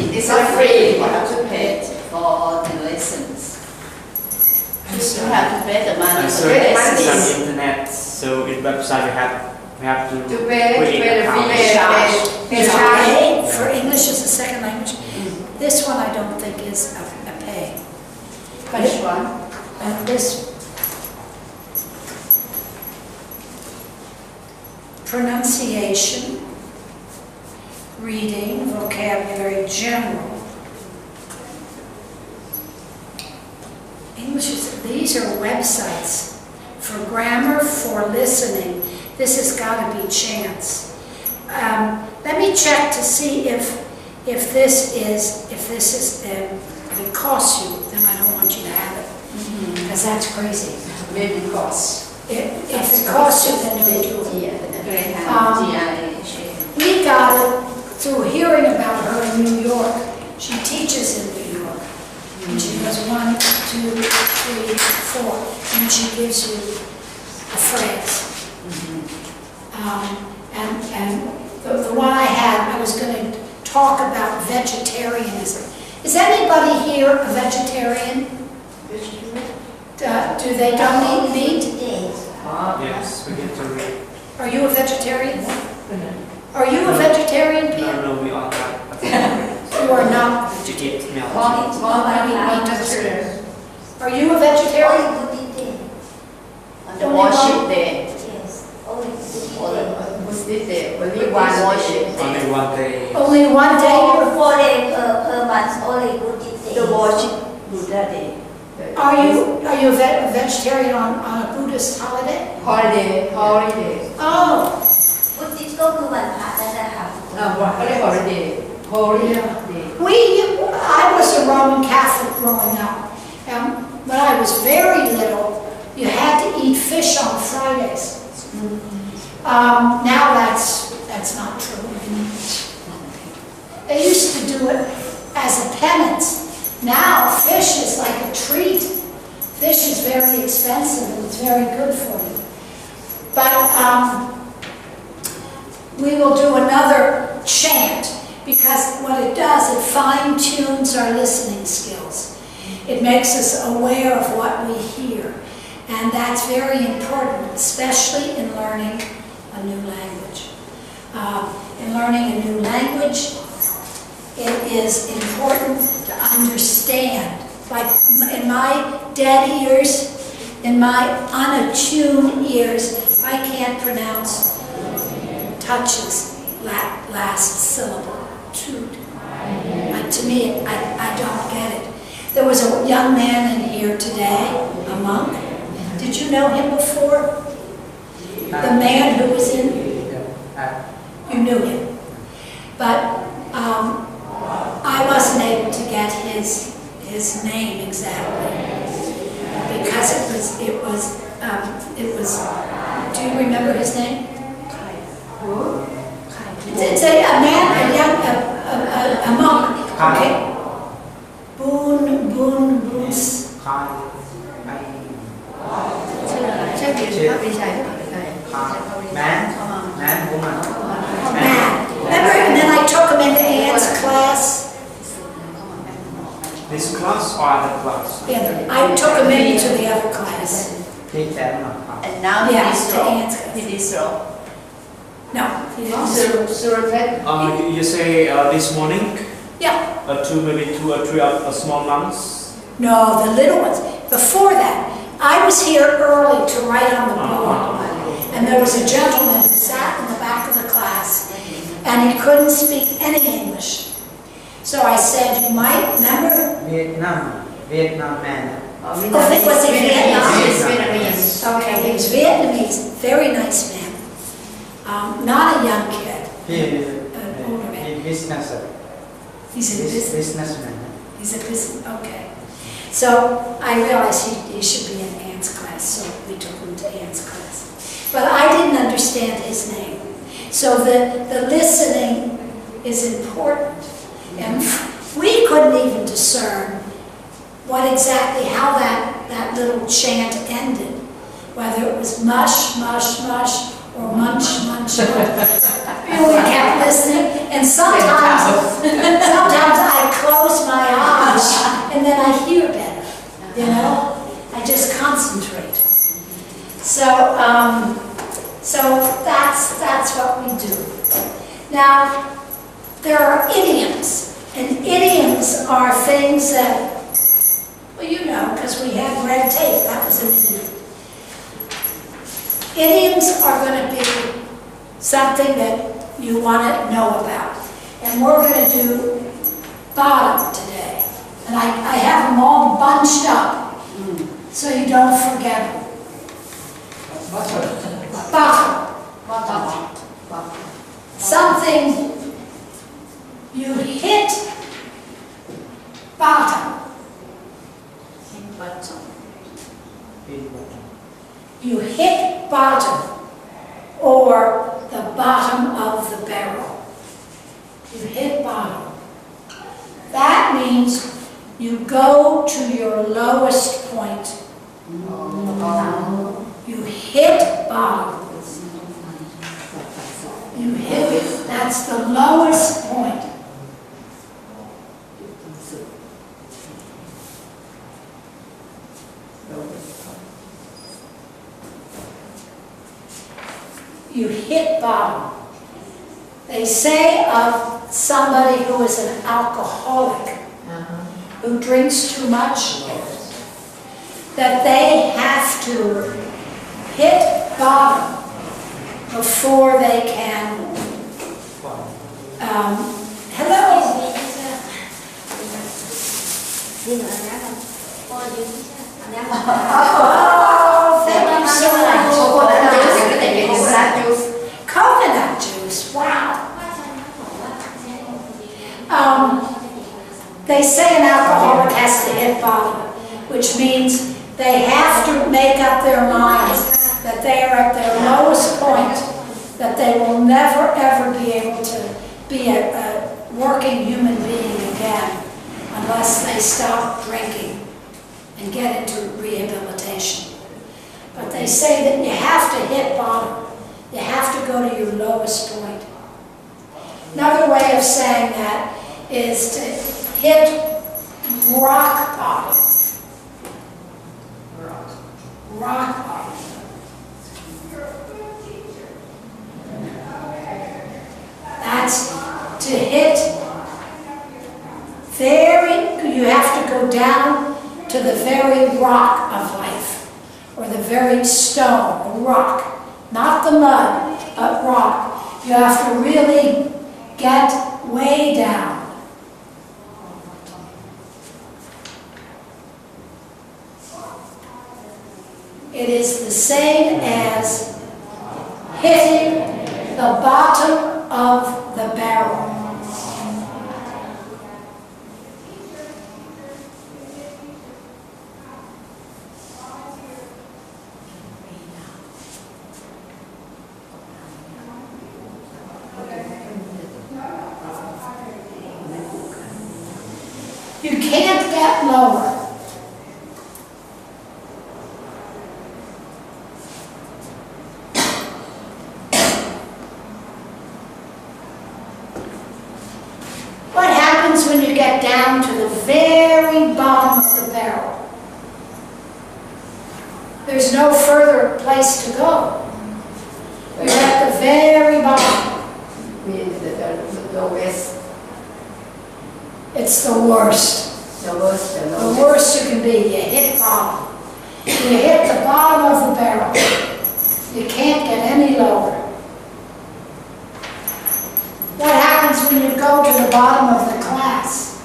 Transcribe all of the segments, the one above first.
It's not free. You have to pay for the lessons. You have to pay the money for the lessons. On the internet, so in website we have to pay the fee. Pay for English as a second language. This one I don't think is a pay. But Which one? And this pronunciation, reading, vocabulary, general. English is, these are websites for grammar, for listening. This has got to be chance. Let me check to see if this is if it costs you, then I don't want you to have it, because that's crazy. Maybe costs. If it costs you, then don't do it. Yeah, We got it through hearing about her in New York. She teaches in New York. And she does 1, 2, 3, 4, and she gives you a phrase. And the one I had, I was going to talk about vegetarianism. Is anybody here a vegetarian? Do they don't eat meat? Yes, we get to read. Are you a vegetarian? Are you a vegetarian, Peter? No, we are not. You are not. To get milk. Are you a vegetarian? On the worship day. Muslim day. Only one worship. Only one day. Only one day? 4 days per month, only Buddhist day. The worship Buddha day. Are you a vegetarian on a Buddhist holiday? Holiday. Oh. พุทธิสก็คือวันพระนั่นแหละค่ะ What are holiday? Holiday. I was a Roman Catholic growing up. And when I was very little, you had to eat fish on Fridays. Now that's not true. They used to do it as a penance. Now fish is like a treat. Fish is very expensive and it's very good for you. But we will do another chant because what it does, it fine-tunes our listening skills. It makes us aware of what we hear. And that's very important, especially in learning a new language. In learning a new language, it is important to understand. Like in my dead ears, in my unattuned ears, I can't pronounce touches last syllable. To me, I don't get it. There was a young man in here today, a monk. Did you know him before? The man who was in? You knew him. But I wasn't able to get his name exactly because it was. Do you remember his name? It's a man, a monk. Okay. Boon. Man. Remember, and then I took him into Anne's class. This class or other class? Yeah, I took him into the other class. And now he is No, he didn't. suraphet. You say this morning? Yeah. Maybe 2 or 3 small lumps? No, the little ones. Before that, I was here early to write on the board. And there was a gentleman who sat in the back of the class, and he couldn't speak any English. So I said, you might remember? Vietnam man. Was he Vietnamese? Vietnamese. Okay, he was Vietnamese. Very nice man. Not a young kid. An older man. Business. He's a business. Businessman. He's a business. Okay. So I realized he should be in Ann's class, so we took him to Ann's class. But I didn't understand his name. So the listening is important. And we couldn't even discern how that little chant ended. Whether it was mush, mush, mush, or munch, munch, munch. We kept listening, and sometimes I close my eyes, and then I hear better, you know? I just concentrate. So that's what we do. Now, there are idioms, and idioms are things that, well, you know, because we had red tape, that was an idiom. Idioms are going to be something that you want to know about. And we're going to do bottom today. And I have them all bunched up so you don't forget them. Bottom. Something you hit bottom. You hit bottom, or the bottom of the barrel. You hit bottom. That means you go to your lowest point. You hit bottom. You hit it. That's the lowest point. You hit bottom. They say of somebody who is an alcoholic, who drinks too much, that they have to hit bottom before they can. Hello. Oh, thank you so much. Coconut juice, wow. They say an alcoholic has to hit bottom, which means they have to make up their minds that they are at their lowest point, that they will never ever be able to be a working human being again unless they stop drinking and get into rehabilitation. But they say that you have to hit bottom. You have to go to your lowest point. Another way of saying that is to hit rock bottom. Rock bottom. That's to hit you have to go down to the very rock of life, or the very stone, rock. Not the mud, but rock. You have to really get way down. It is the same as hitting the bottom of the barrel. You can't get lower. What happens when you get down to the very bottom of the barrel? There's no further place to go. You're at the very bottom. The lowest. It's the worst. The worst. The worst you can be. You hit bottom. You hit the bottom of the barrel. You can't get any lower. What happens when you go to the bottom of the class?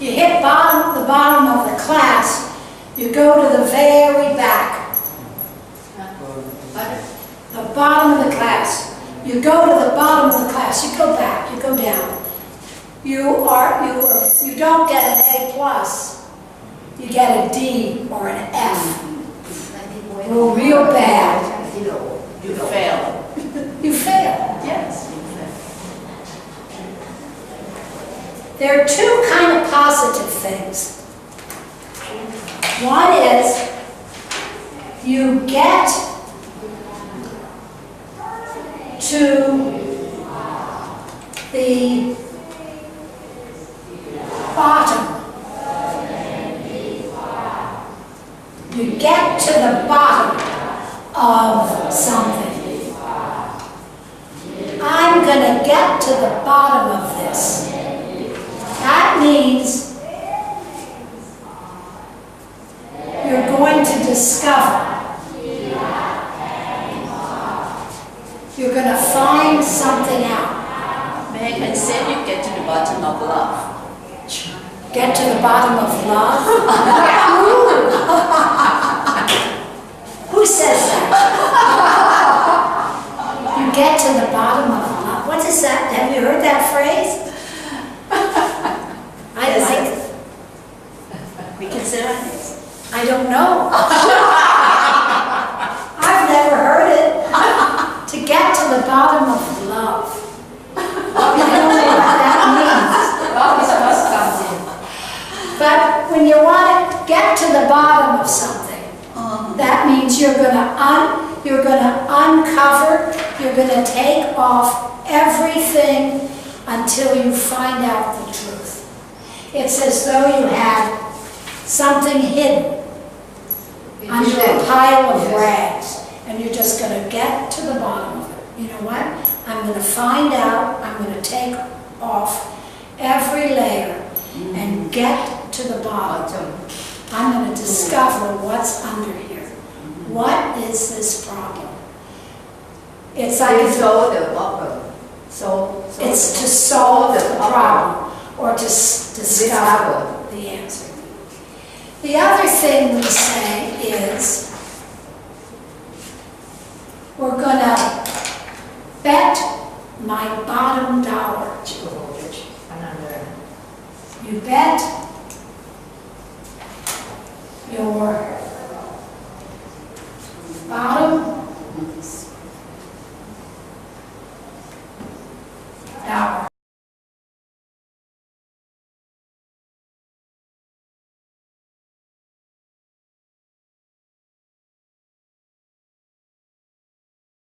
You hit the bottom of the class, you go to the very back. The bottom of the class. You go to the bottom of the class, you go back, you go down. You don't get an A plus, you get a D or an F. Oh, real bad. You fail. You fail. Yes, you fail. There are two kind of positive things. One is you get to the bottom. You get to the bottom of something. I'm going to get to the bottom of this. That means you're going to discover. You're going to find something out. May I say you get to the bottom of love? Get to the bottom of love? Who says that? You get to the bottom of love. What is that? Have you heard that phrase? I like it. We can say like this. I don't know. I've never heard it. To get to the bottom of love. I don't know what that means. Love is what comes in. But when you want to get to the bottom of something, that means you're going to uncover, you're going to take off everything until you find out the truth. It's as though you had something hidden under a pile of rags, and you're just going to get to the bottom of it. You know what? I'm going to find out, I'm going to take off every layer and get to the bottom. I'm going to discover what's under here. What is this problem? It's like solve the problem. it's to solve the problem or to discover the answer. The other thing we say is we're going to bet my bottom dollar. You bet your bottom dollar.